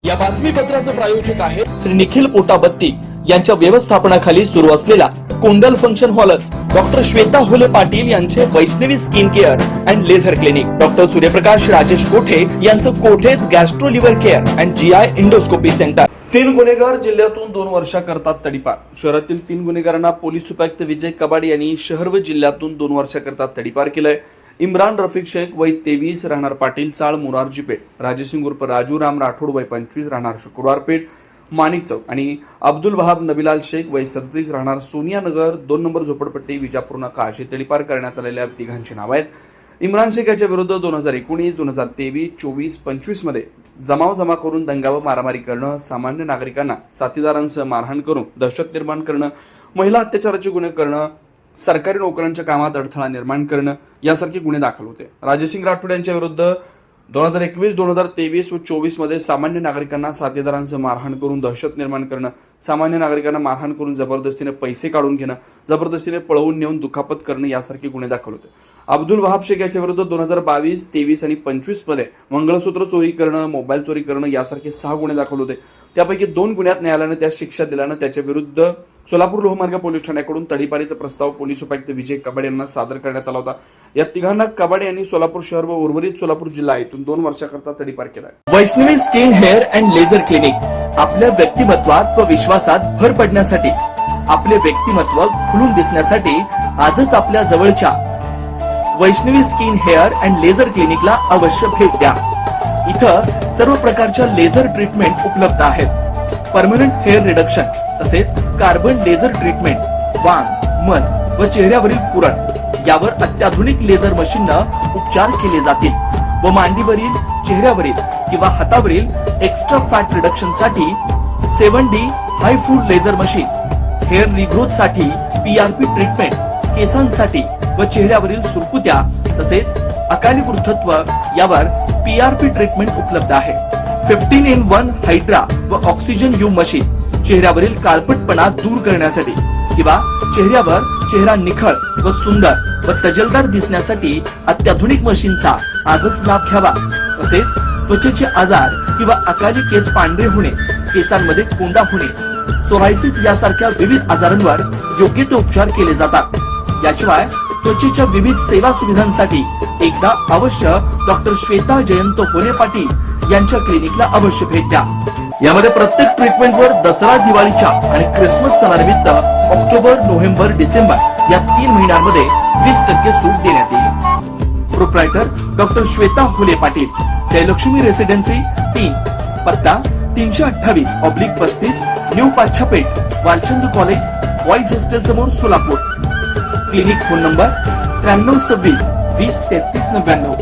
या बातमीपत्राचे प्रायोजक आहे श्री निखिल पोटाबत्ती यांच्या व्यवस्थापनाखाली सुरू असलेला कुंडल फंक्शन हॉलच डॉक्टर श्वेता होले पाटील यांचे Vaishnavi skin care and laser clinic, doctor Suryaprakash Rajesh Kothe यांचं Kothe's gastro liver care and GI endoscopy centre. 3 गुन्हेगार जिल्ह्यातून 2 वर्ष करतात तडीपार। शहरातील 3 गुन्हेगारांना पोलीस उपायुक्त विजय कबाड यांनी शहर व जिल्ह्यातून 2 वर्ष करतात तडीपार केलंय। इम्रान रफिक शेख वय 23 राहणार पाटील चाळ मोरारजी पेठ, राजेसिंग उर्फ राजू राम राठोड वय 25 राहणार शुक्रवार पेठ माणिक चौक आणि अब्दुल वहाब नबिलाल शेख वय 37 राहणार सोनिया नगर 2 नंबर झोपडपट्टी विजापूर नाका अशी तडीपार करण्यात आलेल्या तिघांची नाव आहेत। इम्रान शेख याच्या विरुद्ध 2019, 2023, 24, 25 मध्ये जमा करून दंगा व मारामारी करणं, सामान्य नागरिकांना साथीदारांसह मारहाण करून दहशत निर्माण करणं, महिला अत्याचाराचे गुन्हे करणं, सरकारी नोकरांच्या कामात अडथळा निर्माण करणं यासारखे गुन्हे दाखल होते। राजेसिंग राठोड यांच्या विरुद्ध 2021, 2023 व 24 मध्ये सामान्य नागरिकांना साथीदारांसह मारहाण करून दहशत निर्माण करणं, सामान्य नागरिकांना मारहाण करून जबरदस्तीने पैसे काढून घेणं, जबरदस्तीने पळवून नेऊन दुखापत करणं यासारखे गुन्हे दाखल होते। अब्दुल वहाब शेख याच्या विरुद्ध 2022, 23 आणि 25 मध्ये मंगळसूत्र चोरी करणं, मोबाईल चोरी करणं यासारखे 6 गुन्हे दाखल होते। त्यापैकी 2 गुन्ह्यात न्यायालयाने त्या शिक्षा दिल्यानं त्याच्या विरुद्ध सोलापूर लोहमार्ग पोलीस ठाण्याकडून तडीपारीचा प्रस्ताव पोलीस उपायुक्त विजय कबाड यांना सादर करण्यात आला होता। या तिघांना कबाड यांनी सोलापूर शहर व उर्वरित सोलापूर जिल्हा येथून 2 वर्षाकरता तडीपार केला। Vaishnavi skin hair and laser clinic आपल्या व्यक्तिमत्वात व विश्वासात भर पडण्यासाठी, आपले व्यक्तिमत्व खुलून दिसण्यासाठी आजच आपल्या जवळच्या Vaishnavi skin hair and laser क्लिनिकला अवश्य भेट द्या। इथं सर्व प्रकारच्या लेझर ट्रीटमेंट उपलब्ध आहेत। परमनंट हेअर रिडक्शन तसेच कार्बन लेझर ट्रीटमेंट, वांग, मस व चेहऱ्यावरील पुरण यावर अत्याधुनिक लेझर मशीननं उपचार केले जातील व मांडीवरील, चेहऱ्यावरील किंवा हातावरील एक्स्ट्रा फॅट रिडक्शन साठी 7D हाय फूड लेझर मशीन, हेअर रिग्रोथ साठी PRP ट्रीटमेंट, केसांसाठी व चेहऱ्यावरील सुरकुत्या तसेच अकाली वृद्धत्व यावर PRP ट्रीटमेंट उपलब्ध आहे। 15-in-1 हायड्रा व ऑक्सिजन यू मशीन चेहऱ्यावरील काळपटपणा दूर करण्यासाठी किंवा चेहऱ्यावर चेहरा निखळ व सुंदर व तजेलदार दिसण्यासाठी अत्याधुनिक मशीनचा आजच लाभ घ्यावा। तसेच त्वचेचे आजार किंवा अकाली केस पांढरे होणे, केसांमध्ये कोंडा होणे, सोरायसिस यासारख्या विविध आजारांवर योग्य ते उपचार केले जातात। याशिवाय त्वचेच्या विविध सेवा सुविधांसाठी एकदा अवश्य डॉक्टर श्वेता जयंत होले पाटील यांच्या क्लिनिकला अवश्य भेट द्या। यामध्ये प्रत्येक ट्रीटमेंटवर दसरा, दिवाळीच्या आणि ख्रिसमस सणानिमित्त ऑक्टोबर, नोव्हेंबर, डिसेंबर या 3 महिन्यांमध्ये 20% सूट देण्यात येईल। Proprietor doctor Shweta Hole Patil, Jayalakshmi residency 3, पत्ता 328/35 new Pachhapeth, Walchand college, boys hostel समोर, सोलापूर। Clinic phone number 9326 20 33 99।